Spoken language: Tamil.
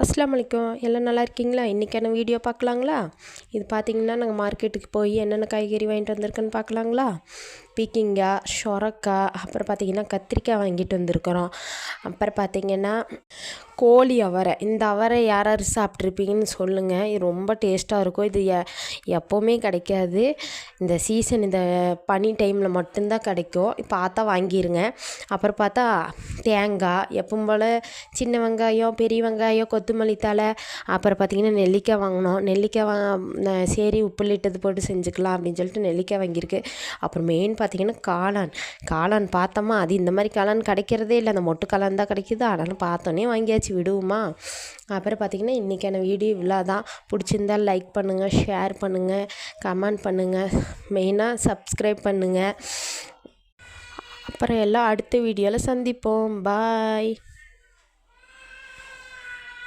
அஸ்ஸலாமு அலைக்கும். எல்லாம் நல்லா இருக்கீங்களா? இன்றைக்கான வீடியோ பார்க்கலாங்களா? இது பார்த்திங்கன்னா நாங்கள் மார்க்கெட்டுக்கு போய் என்னென்ன காய்கறி வாங்கிட்டு வந்திருக்குன்னு பார்க்கலாங்களா? பீக்கிங்காய், சொரக்காய், அப்புறம் பார்த்திங்கன்னா கத்திரிக்காய் வாங்கிட்டு வந்திருக்கிறோம். அப்புறம் பார்த்திங்கன்னா கோழி அவரை. இந்த அவரை யார் யார் சாப்பிட்ருப்பீங்கன்னு சொல்லுங்கள். இது ரொம்ப டேஸ்ட்டாக இருக்கும். இது எப்போவுமே கிடைக்காது. இந்த சீசன் இந்த பனி டைமில் மட்டும்தான் கிடைக்கும். பார்த்தா வாங்கிடுங்க. அப்புறம் பார்த்தா தேங்காய், எப்பவும் போல் சின்ன வெங்காயம், பெரிய வெங்காயம், கொத்தமல்லி தழை, அப்புறம் பார்த்திங்கன்னா நெல்லிக்காய் வாங்கினோம். நெல்லிக்காய் சரி உப்புலிட்டது போட்டு செஞ்சுக்கலாம் அப்படின்னு சொல்லிட்டு நெல்லிக்காய் வாங்கியிருக்கு. அப்புறம் மெயின் பார்த்திங்கன்னா காளான் பார்த்தோமா, அது இந்த மாதிரி காளான் கிடைக்கிறதே இல்லை, அந்த மொட்டு காளான் தான் கிடைக்கிது. ஆனாலும் பார்த்தோன்னே வாங்கியாச்சு, விடுவோமா? அப்புறம் பார்த்திங்கன்னா இன்றைக்கான வீடியோ இவ்வளோ தான். பிடிச்சிருந்தால் லைக் பண்ணுங்கள், ஷேர் பண்ணுங்கள், கமெண்ட் பண்ணுங்கள், மெயினாக சப்ஸ்கிரைப் பண்ணுங்கள். அப்புறம் எல்லாம் அடுத்த வீடியோவில் சந்திப்போம். பாய்.